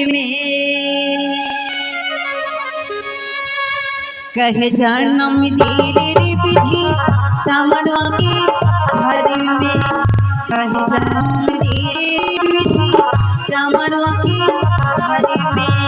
में कहे जन्म तेरे विधि सामनों के घर में कहे जन्म तेरे विधि सामनों के घर में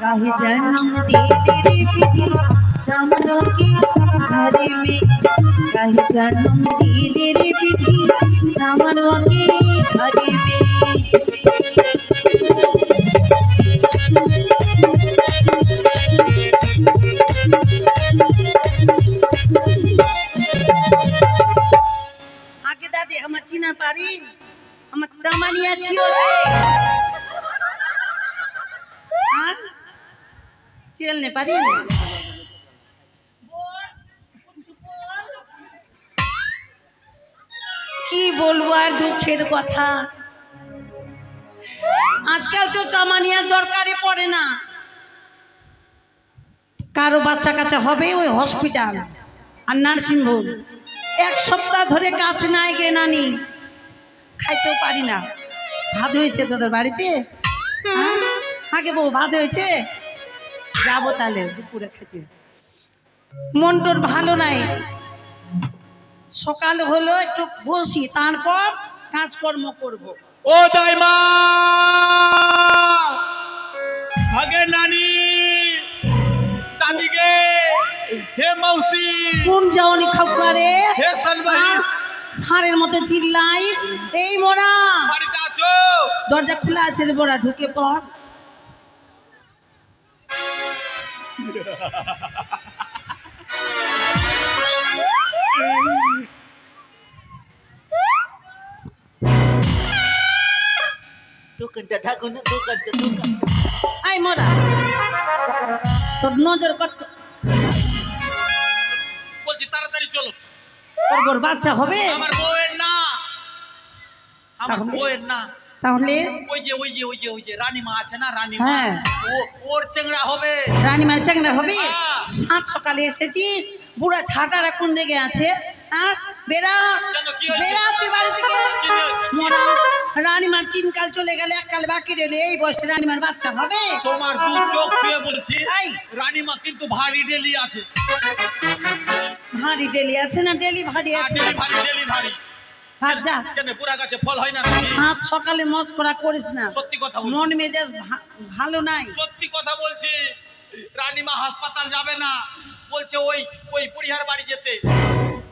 काहे जन्म तेरे विधि सामनों के घर में काहे जन्म तेरे विधि सामनों के घर में आगे दादी हम चिना पारी हम चमानिया छियो रे चिरलने पारी ना কি বলবো আর দুঃখের কথা আজকাল তো চামানিয়ার দরকারই পড়ে না কারো বাচ্চা কাচ্চা হবে ওই হসপিটাল আর নার্সিং হোম এক সপ্তাহ ধরে কাজ নাই গে নানি খাইতেও পারি না ভাত হয়েছে তোদের বাড়িতে আগে বউ ভাত হয়েছে যাবো তাহলে দুপুরে খেতে মন তোর ভালো নাই সকাল হলো একটু বসি তারপর কাজকর্ম করব ও দাইমা আগে নানি দাদিকে হে মৌসি কোন যাওনি খাবকারে হে সলভাই সারের মতো চিল্লাই এই মোরা বাড়িতে আছো দরজা খোলা আছে রে মোরা ঢুকে পড় দোকানটা ঢাকো না দোকানটা আই মোরা তোর নজর কত বলছি তাড়াতাড়ি চলো তোর বড় বাচ্চা হবে আমার বউয়ের না আমার বউয়ের না তাহলে ওই যে রানীমা আছে না রানীমা হ্যাঁ ওর চেংড়া হবে রানীমার চাংড়া হবে সাত সকালে এসেছিস বুড়া ছাটার এখন লেগে আছে আর বেড়া বেড়া তুই বাড়ি থেকে মোরা রানীমার তিন কাল চলে গেলে এক কাল বাকি রইলে এই বয়সে রানীমার বাচ্চা হবে তোমার দু চোখ ছুঁয়ে বলছি রানীমা কিন্তু ভারী ডেলি আছে ভারী ডেলি আছে না ডেলি ভারী আছে ডেলি ভারী ভাত যা কেন পুরা গাছে ফল হয় না নাকি সাত সকালে মস্করা করিস না সত্যি কথা বলছি মন মেজাজ ভালো নাই সত্যি কথা বলছি রানীমা হাসপাতাল যাবে না বলছে ওই বুড়িহার বাড়ি যেতে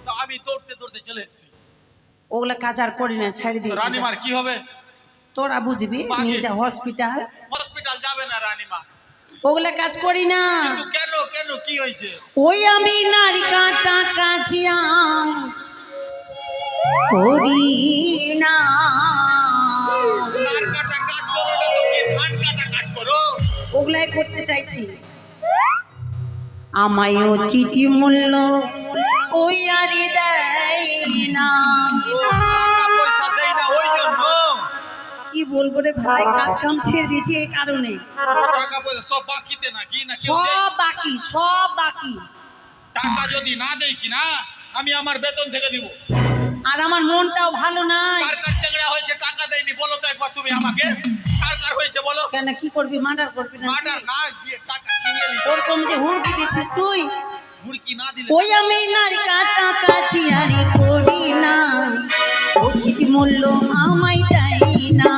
তো আমি দৌড়তে দৌড়তে চলে এসেছি ওগুলা কাজ আর করি না ছাড়ি দিয়ে রানীমার কি হবে তোরা বুঝবি নিয়ে যা হসপিটাল যাবে না রানীমা ওগুলা কাজ করি না কেন কেন কি হয়েছে ওই আমি নারী কাটা কাজিয়া করি না তার কাটা কাজ করো না তো কি ধান কাটা কাজ করো ওগুলাই করতে চাইছি আমায়ও চিঠি মূল্য ওই আরে দেয় না টাকা পয়সা দেয় না ওই জন্য কি বলবো রে ভাই কাজ কাম ছেড়ে দিয়েছি এই কারণে টাকা পয়সা সব বাকিতে নাকি না সব বাকি টাকা যদি না দেই কি না আমি আমার বেতন থেকে দিব আর আমার মনটাও ভালো নাই কার কার ঝগড়া হয়েছে টাকা দেয়নি বলো তো একবার তুমি আমাকে কার কার হয়েছে বলো কেন কি করবি মার্ডার করবি না মার্ডার না দিয়ে টাকা কিনে নিলি ওরকম যে হুড়কি দিছিস তুই মুড়কি না দিলে ওই আমি নারী কাটা কাচিয়ারি করি না উচিত মূল্য আমায় দেয় না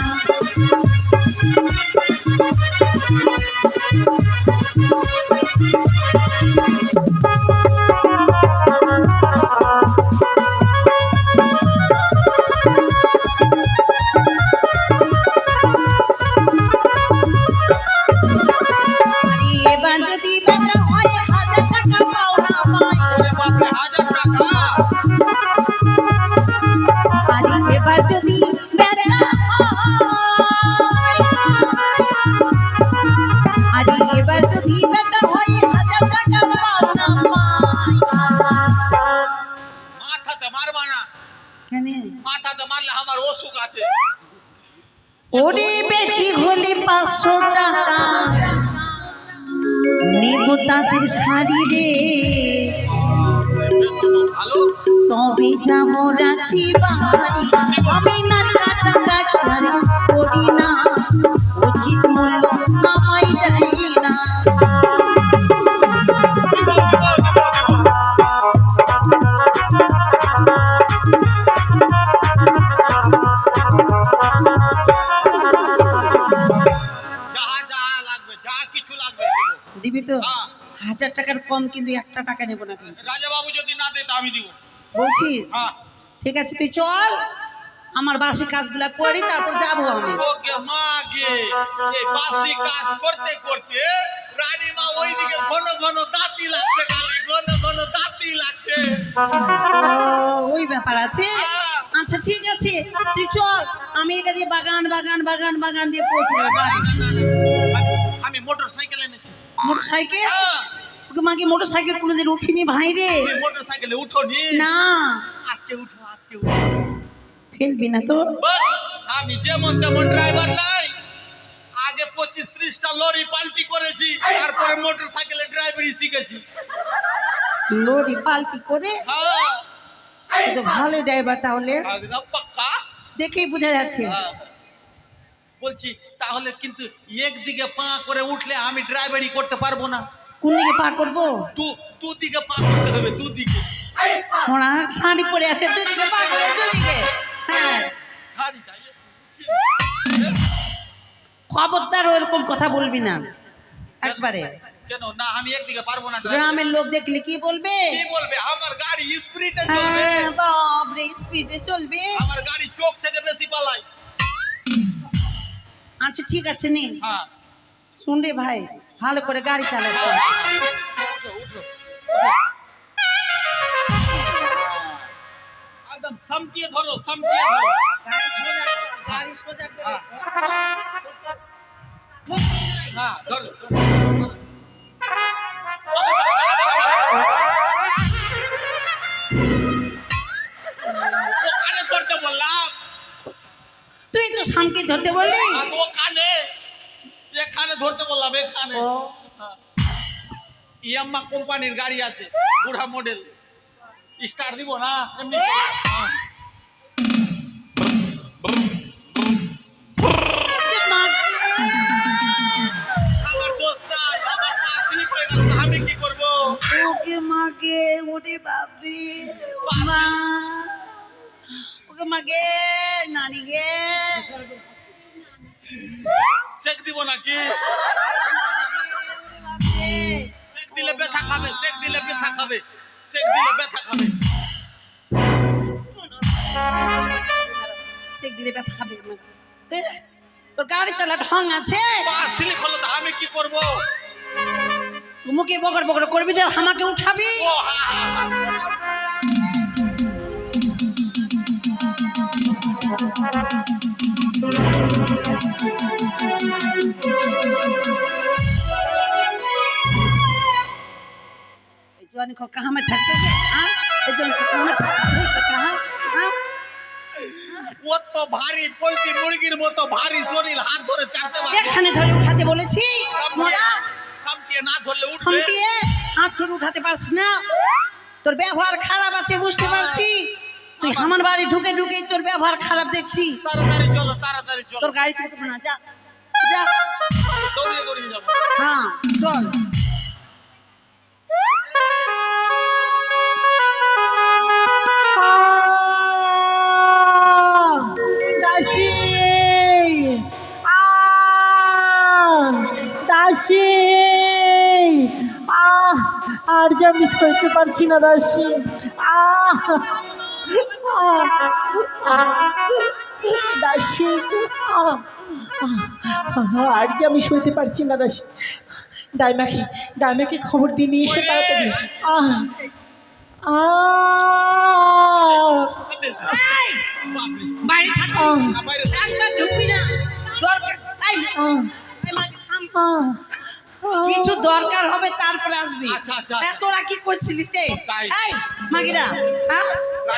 মারবা না, কেন? মাথাতে মারলে আমার অসুখ আছে। ওরে বেটি হলে 500 টাকা নেব তাদের শাড়ি রে, ভালো তবে যাবো রাঁচি বাড়ি। আমি না টাকা ছাড়ি করি না, উচিত মূল্য আমায় দেয় না। দিবি তো? 1000 টাকার কম কিন্তু 1 টাকা নেবো না কিন্তু। রাজা বাবু যদি না দেয় তা আমি দিব। বলছিস? হ্যাঁ ঠিক আছে, তুই চল, আমার বাসি কাজগুলা করি, তারপর যাবো আমি। ওকে মা গে, এই বাসি কাজ করতে করতে রানীমা ওইদিকে ঘন ঘন দাঁতি লাগছে, খালি ঘন ঘন দাঁতি লাগছে। ওই ব্যাপার আছে। আচ্ছা ঠিক আছে, তুই চল, আমি এটা দিয়ে বাগান বাগান বাগান বাগান দিয়ে পৌঁছে যাবো বাড়ি। আমি মোটর সাইকেল এনেছি। Motorcycle? ওকে মাকে মোটর সাইকেল কোনোদিন উঠিনি ভাই রে। মোটর সাইকেলে উঠোনি? না। আজকে উঠো, আজকে উঠো। ফেলবি না তো? আমি যেমন তেমন ড্রাইভার নাই, আগে 25-30টা লরি পাল্টি করেছি, তারপরে মোটর সাইকেলে ড্রাইভারি শিখেছি। লরি পাল্টি করে? হ্যাঁ তো ভালো ড্রাইভার তাহলে, একদম পাক্কা। দেখেই বোঝা যাচ্ছে। বলছি তাহলে কিন্তু একদিকে পা করে উঠলে আমি ড্রাইভারি করতে পারবো না। কোন দিকে পা করবো? দুদিকে পা করতে হবে, দুদিকে। ওরা শাড়ি পরে আছে, দুদিকে পা করে দুদিকে। হ্যাঁ, শাড়িটা খবরদার ওরকম কথা বলবি না একবারে। কেন না? আমি একদিকে পারবো না। গ্রামের লোক দেখলে কি বলবে? কি বলবে? আমার গাড়ি স্পিডে চলবে। হ্যাঁ বাপরে, স্পিডে চলবে। আমার গাড়ি চোখ থেকে বেশি পালায়। আচ্ছা ঠিক আছে নে। হ্যাঁ শুন রে ভাই, ভালো করে গাড়ি চালাস। একদম সামটিয়ে ধরো, সামটিয়ে ধরো। গাড়ি সোজা কর, গাড়ি সোজা করে। হ্যাঁ ধরো। ওখানে ধরতে বললাম। তুই তো সামনে ধরতে বললি। আর ওখানে, এখানে ধরতে বললাম, এখানে। ও ইয়াম্মা কোম্পানির গাড়ি আছে, বুড়া মডেল। স্টার দিব না এমনি। আমার দোস্ত নাই, আমার পা স্লিপ হয়ে গেল, আমি কি করব? ওকে মাকে, ওরে বাপরে মা, ওকে মাকে, নানি গে। শেক দিব নাকি? শেক দিলে ব্যথা খাবে, শেক দিলে ব্যথা খাবে, শেক দিলে ব্যথা খাবে। শেক দিলে ব্যথা খাবে। তোর গাড়ি চালা ঢং আছে? পা স্লিপ হলো তো আমি কি করব? মুখে বকর বকর করবি না, আমাকে উঠাবি। ও হা হা হা। जवानी को कहाँ में थकते हैं? हाँ? ये जवानी को कहाँ में थकते हैं? कहाँ? हाँ? ও তো ভারী, পোল্ট্রি মুরগির মতো ভারী শরীর, হাত ধরে চাটতে পারবে। এখানে ধরে উঠাতে বলেছি। মোড়া সামটিয়ে না ধরলে উঠবে। সামটিয়ে হাত ধরে উঠাতে পারছি না। তোর ব্যবহার খারাপ আছে বুঝতে পারছি। তুই আমার বাড়ি ঢুকে ঢুকে তোর ব্যবহার খারাপ দেখছি। তাড়াতাড়ি চলো, তাড়াতাড়ি চলো। তোর গাড়ি থেকে না, যা যা। দৌড়িয়ে দৌড়িয়ে যাবো। হ্যাঁ চল। দাসী, দাসী, আর যে আমি সইতে পারছি না দাসী। দাসী, আর যে আমি সইতে পারছি না দাসী। দাইমাকে, দাইমাকে খবর দিয়ে নিয়ে এসে তাড়াতাড়ি। বাড়ি থাকো, বাইরে একবার ঢুকবি না। দরকার কিছু দরকার হবে তারপরে আসবি। আচ্ছা, আচ্ছা। তোরা কি করছিলিস রে? তাই। এই মাগিরা, হ্যাঁ?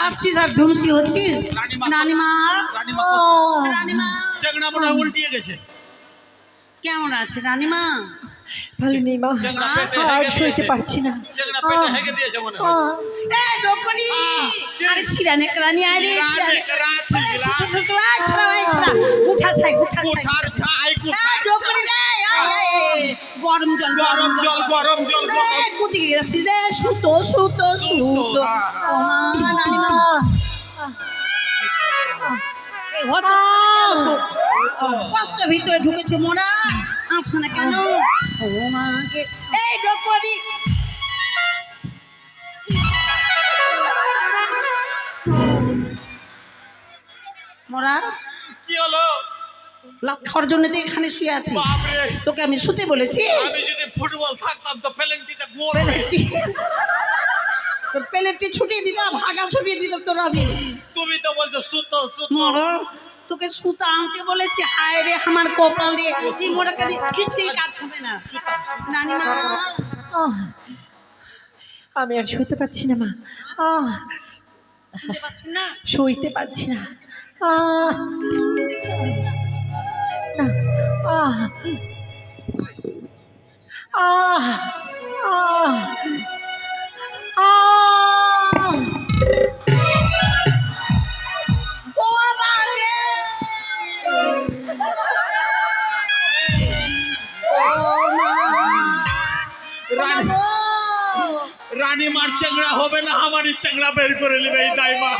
খাচ্ছিস আর ধুমসি হচ্ছিস রানীমা। নানিমা রানীমা রানীমা চেংড়া মনে হয় উল্টিয়ে গেছে। কেমন আছে রানীমা? ভালো নেই মা, চেংড়া পেটে আর হেগে সইতে দিয়েছে। পারছি না। চেংড়া পেটে হেগে দিয়েছে মনে হয়। আহ, এই ডকরি আরে ছিড়ানে রানী আরে ছিড়ানে গুঠা ছাই কুঠার ছাই কুঠার ডকরি রে গরম জল গরম জল গরম জল রে কুদিকে যাচ্ছি রে সুতো সুতো সুতো ও মা রানীমা এই হত কত ভিতরে ঢুকেছে মোরা আসো না কেন ও মা কে এই ডকরি মোরা কি হলো? লাত খাওয়ার জন্য তো এখানে শুয়ে আছি বাপরে, তোকে আমি শুতে বলেছি আমি যদি ফুটবল থাকতাম তো পেলেন্টিতে গোল পেলেটটি তোর পেলেটটি ছুটিয়ে দিতাম ভাগা ছুটিয়ে দিতাম তোর আমি তুমি তো বলছো সুতো সুতো। মোরা তোকে সুতা আনতে বলেছি হায় রে আমার কপাল রে এই মোরা কানে কিছুই কাজ হবে না নানিমা আহ, আমি আর সইতে পারছি না মা, শুনতে পাচ্ছেন না সইতে পারছি না। না, আহ, আহ, আহ, আহ, ও বাগে ও মা রানী রানীমার চেংড়া হবে না, আমারই চেংড়া বের করে নেবে এই দাইমা।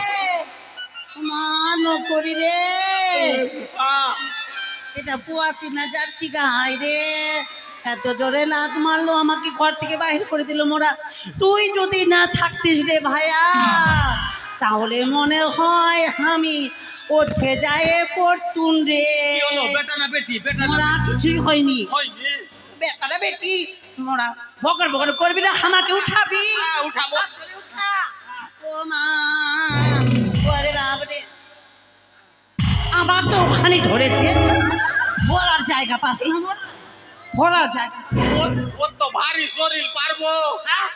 মা নকরি রে আহ, এটা পুয়াতি না যাচ্ছি গাই রে এত জোরে লাত মারলো আমাকে ঘর থেকে বাইরে করে দিল মোরা তুই যদি না থাকতিস রে ভাইয়া তাহলে মনে হয় আমি উঠে যায় পড়তুন রে কি হলো? বেটা না বেটি? বেটা না মোরা কিছুই হয়নি হয়নি। বেটারা বেটি মোরা বকর বকর করবি না আমাকে উঠাবি উঠাবো। হাত ধরে উঠা ও মা ওরে বাবরে আমার তো ওখানে ধরেছে ভরার জায়গা পাস না মোর ভরার জায়গা ও তো ভারী শরীর, পারবো? আহ!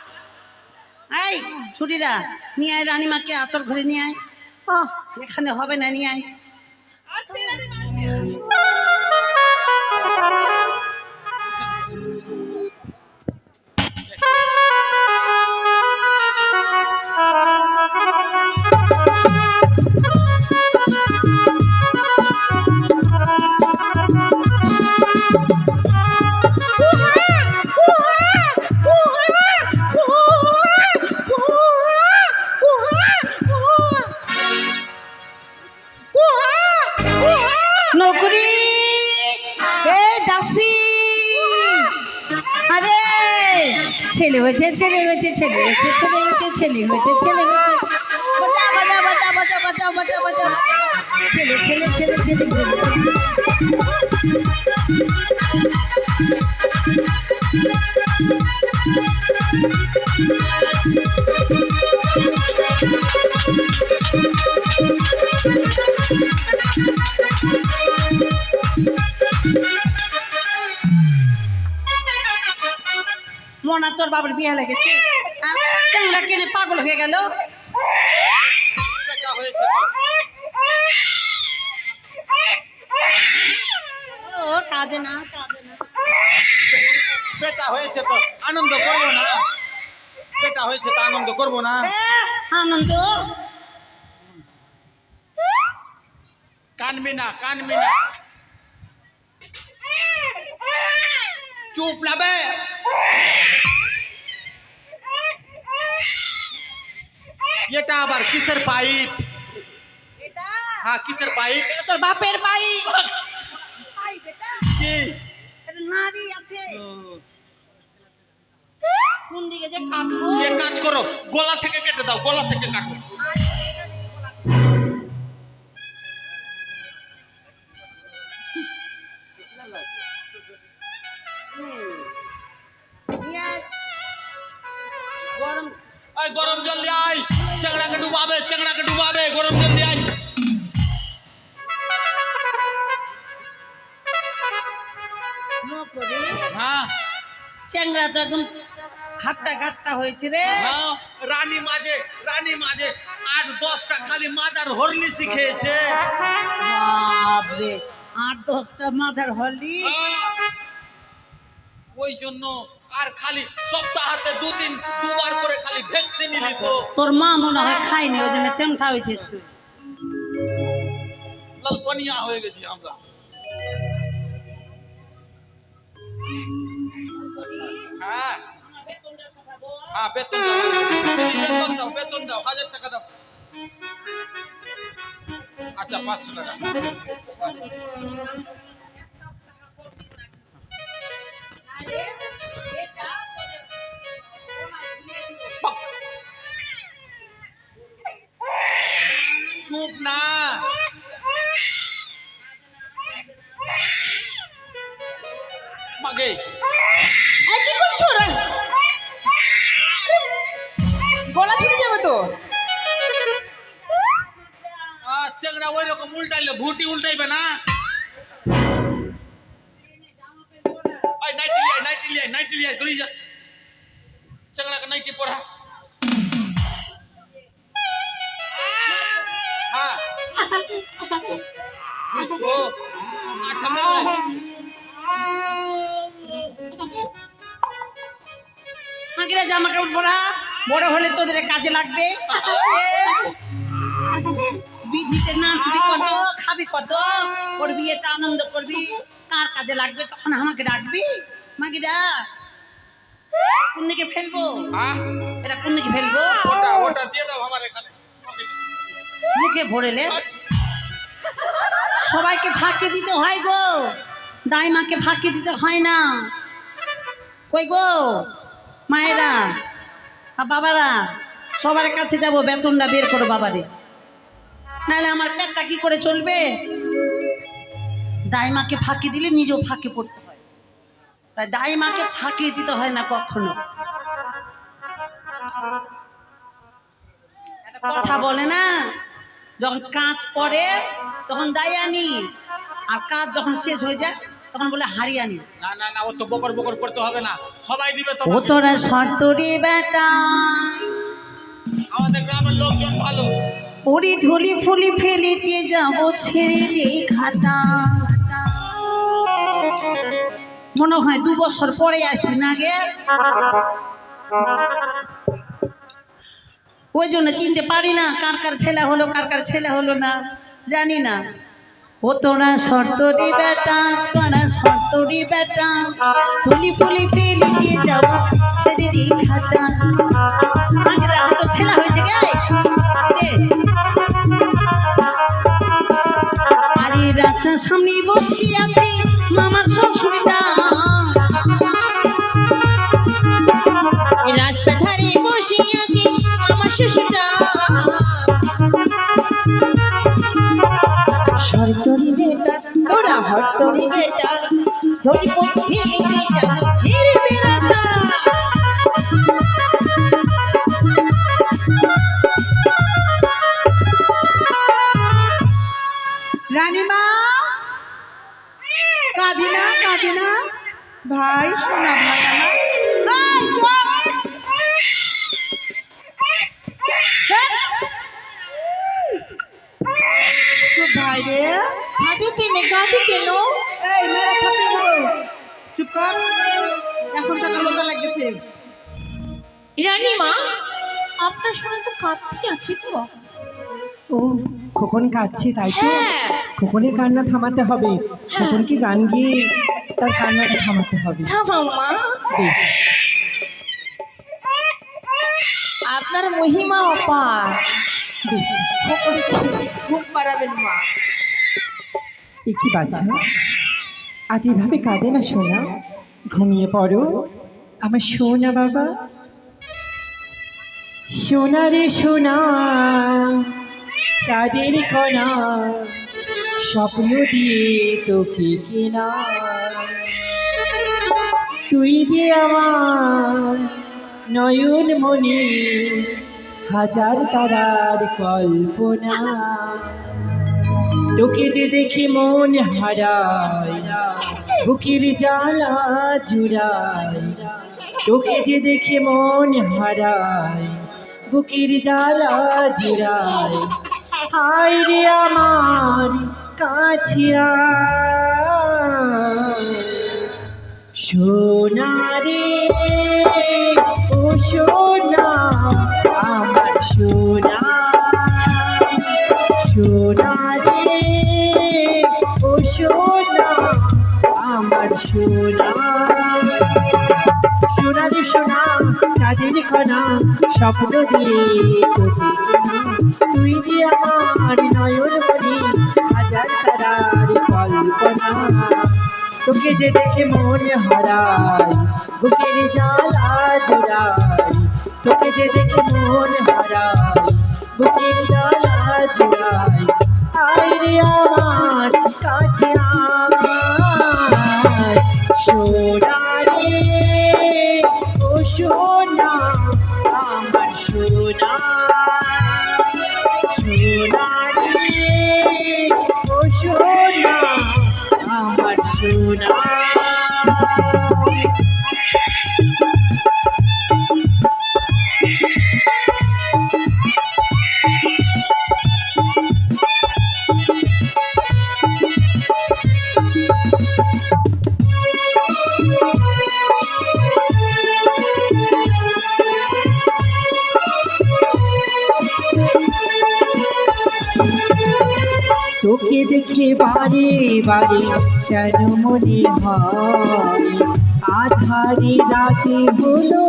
এই ছুটিরা নিয়ে আয় রানীমাকে আতর ঘরে নিয়ে আয় আহ, এখানে হবে না নিয়ে আয় নকরি এ দাসি আরে ছেলে হয়েছে ছেলে হয়েছে ছেলে হয়েছে ছেলে হয়েছে ছেলে হয়েছে ছেলে হয়েছে বাজা বাজা বাজা বাজা বাজা বাজা বাজা ছেলে ছেলে ছেলে ছেলে ছেলে মনা তোর বাবার বিয়ে লেগেছে চাংড়া কেনে পাগল হয়ে গেল বেটা হয়েছে তো। ও কাঁদে না কাঁদে না বেটা হয়েছে তো আনন্দ করবো না? বেটা হয়েছে তো আনন্দ করবো না? আনন্দ কানবি না, কানবি না, চুপ লাবে। এটা আবার কিসের পাইপ? এটা হ্যাঁ, কিসের পাইপ? এটা তোর বাপের বাই কি? নারী আছে কোন দিকে যে কাটবো এক কাজ করো, গলা থেকে কেটে দাও, গলা থেকে কাটো। গরম এই গরম জল দিয়ে আয়, চেংড়াকে ডুবাবে, চেংড়াকে ডুবাবে, গরম জল দিয়ে আয়। নকরি হ্যাঁ, চ্যাংরা তো একদম ঘাটটা ঘাটটা হয়েছে রে। হ্যাঁ, রানী মাঝে 8-10টা খালি মাদার হরলিক্স খেয়েছে। বাপরে, 8-10টা মাথার হলি। ওই জন্য আর খালি সপ্তাহে দুবার করে খালি ভ্যাকসিন নিত। তোর মা মনে হয় খায়নি, ওই জন্য চেমটা হয়েছিস তুই। লালপানিয়া হয়ে গেছি আমরা। হ্যাঁ হ্যাঁ, বেতন দাও, বেতন দাও 1000 টাকা দাও। আচ্ছা 500 টাকা। চুপ না, মাগে কি করছো ওরা? গলা ছুটে যাবে তো। চেংড়া ওই রকম উল্টাইলে ভুটি উল্টাইবে না। ওই নাইটি লিয়াই ধরি যা। চেংড়াকে নাইটি পরা। হ্যাঁ ও আচ্ছা মেল মাগিরা জামা কাপড় পরা, বড় হলে তোদের কাজে লাগবে। বিধিতে নাচবি কত, খাবি কত, ওর বিয়েতে আনন্দ করবি, কার কাজে লাগবে তখন আমাকে ডাকবি। মাগিরা কোনদিকে ফেলবো? এটা কোনদিকে ফেলবো? ওটা দিয়ে দাও আমার এখানে। মুখে ভরেলে সবাইকে ফাঁকি দিতে হয় গো, দাইমাকে ফাঁকি দিতে হয় না। কই গো মায়েরা আর বাবারা, সবার কাছে যাব, বেতনটা বের করো বাবারে, নাহলে আমার পেটটা কি করে চলবে? দাইমাকে ফাঁকি দিলে নিজেও ফাঁকি পড়তে হয়, তাই দাইমাকে ফাঁকি দিতে হয় না কখনো। একটা কথা বলে না, যখন কাজ পড়ে তখন দায়ানি, আর কাজ যখন শেষ হয়ে যায় তখন বলে হারিয়ানি। না না না, ও তো বকর বকর করতে হবে না, সবাই দিবে তো। ও তোরা শর্তরি বেটা, আমাদের গ্রামের লোকজন ভালো। পরি ধুলি ফুলি ফেলিতে যাবো ছেড়ে রে ঘাটা। মনে হয় 2 বছর পরে আসবি না গে, ওই জন্য চিনতে পারি না কার কার ছেলে হলো কার কার ছেলে হলো না, জানি না। ও তোরা শর্তরি বেটা, তোরা শর্তরি বেটা, তুলি ফুলি ফেলিতে যাবো ছেড়ে রে ঘাটা। আগে দাদা তো ছেলে হয়েছে গে। আরে রাস্তার সামনে বসে আছে মামার শ্বশুরটা, রাস্তা ধারে বসে আছে আমার শ্বশুরটা। শর্তরি বেটা, তোরা হরতরি বেটা, ধরি পথে নিতে যাবো ধীরে ধীরে রাস্তা। রানীমা, কাঁদিনা কাঁদিনা, ভাই শোনা ভাই আমার। এই, চুপ ভাই রে, কাঁদে কেন? এই মেরে থাপিয়ে দেবো, চুপ কর, এখন তাকে লোটা লাগছে। রানীমা, আপনার শুনে তো কাঁদতে আছি তো। ও খোকন কাঁদছে তাই তো? হ্যাঁ। খোকনের কান্না থামাতে হবে, খোকনকে গান গিয়ে তার কান্নাটা থামাতে হবে। থামাও মা, বেশ, আপনার মহিমা অপার। বেশ। ঘুম পাড়াবেন মা। এ কি বাচ্চা, আজ এভাবে কাঁদে না সোনা, ঘুমিয়ে পড়ো আমার সোনা বাবা। সোনা রে সোনা, চাঁদের কণা, স্বপ্ন দিয়ে তোকে কেনা, তুই যে আমার নয়ন মনে হাজার তারার কল্পনা, তোকে যে দেখে মন হারায়, বুকের জ্বালা জুড়ায়, তোকে যে দেখে মন হারায়, বুকের জ্বালা জুড়ায়, হায় রে আমার কাছে আয়। সোনা রে ও সোনা, আমার সোনা, সোনা রে ও সোনা, আমার সোনা। সোনা রে সোনা, চাঁদের কণা, স্বপ্ন দিয়ে তোকে কেনা, তুই যে আমার নয়ন মনি, হাজার তারার কল্পনা। তোকে যে দেখে মন হারায়, বুকের জ্বালা জুড়ায়, তোকে যে দেখে মন হারায়, বুকের জ্বালা জুড়ায়, আয় রে আমার কাছে আয়। সোনা রে ও সোনা, আমার সোনা, সোনা রে ও সোনা, আমার সোনা। তোকে দেখে বারে বারে কেন মনে হয়, আধারে রাতে হলো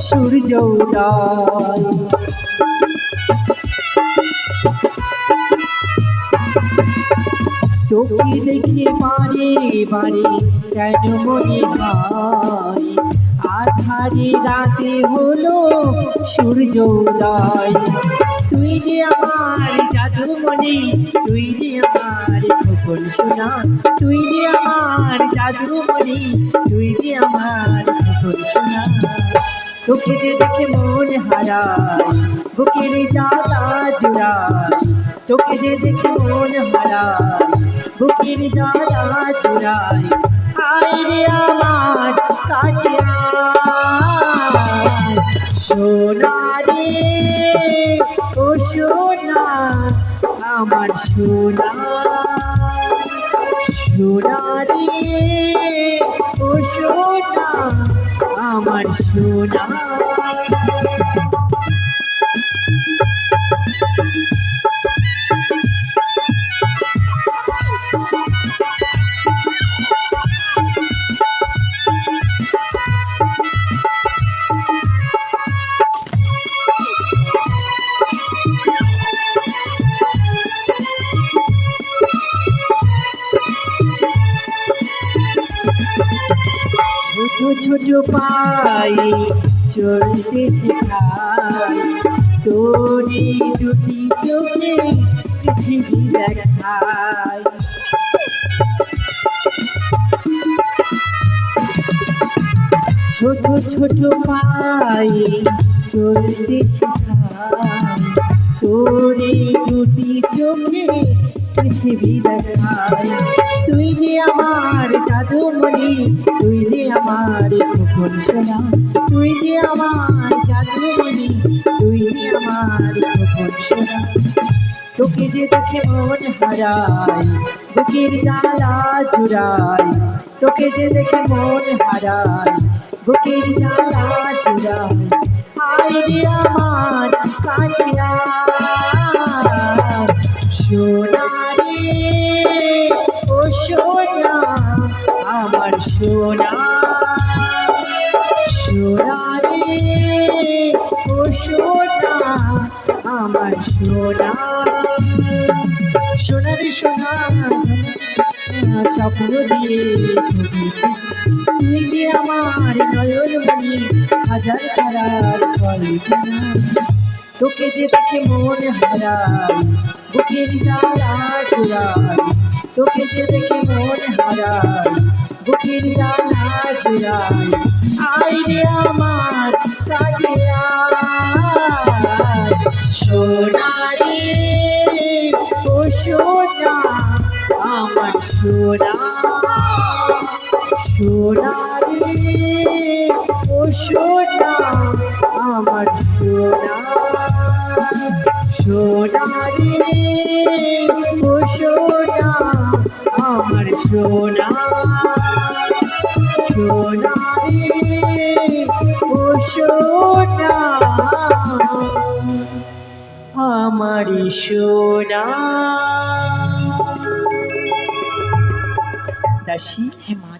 সূর্য উদয়। তোকে দেখে বারে বারে কেন মনে হয়, আধারে রাতে হলো সূর্য উদয়। তুই যে আমার জাদুমণি, তুই যে আমার খোকন সোনা, তুই যে আমার জাদুমণি, তুই যে আমার খোকন সোনা। তোকে যে দেখে মন হারায়, বুকের জ্বালা জুড়ায়, তোকে যে দেখে মন হারায়, বুকের জ্বালা জুড়ায়, আয় রে আমার কাছে আয়। সোনা রে ও সোনা, আমার সোনা, সোনা রে ও সোনা, আমার সোনা। ছোট ছোট পায়ে চলতে শেখায়, তোরে দুটি চোখে পৃথিবী দেখায়। ছোট ছোট পায়ে চলতে শেখায়, তোরে দুটি চোখে পৃথিবী দেখায়। তুই যে আমার জাদুমণি, তুই যে আমার খোকন সোনা, তুই যে আমার জাদুমণি, তুই যে আমার খোকন সোনা। তোকে যে দেখে মন হারায়, বুকের জ্বালা জুড়ায়, তোকে যে দেখে মন হারায়, বুকের জ্বালা জুড়ায়, আয় রে আমার কাছে আয়। সোনা রে ও সোনা, আমার সোনা, সোনা রে ও সোনা, আমার সোনা। সোনা রে সোনা, স্বপ্ন দিয়ে তুই যে আমার নয়ন মনি, হাজার তারার কল্পনা। তোকে যে দেখে মন হারায়, বুকের জ্বালা জুড়ায়, তোকে যে দেখে মন হারায়, বুকের জ্বালা জুড়ায়, আয় রে আমার কাছে আয়। সোনা রে ও সোনা, আমার সোনা, সোনা রে ও সোনা আমার সোনা সোনা রে ও সোনা আমার সোনা সোনা রে ও সোনা আমার সোনা। দাসী, হ্যাঁ মা,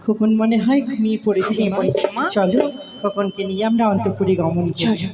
খোকন মনে হয় ঘুমিয়ে পড়েছে। ঘুমিয়ে পড়েছে, মা। চলো খোকনকে নিয়ে আমরা অন্তঃপুরে গমন করি। চলো।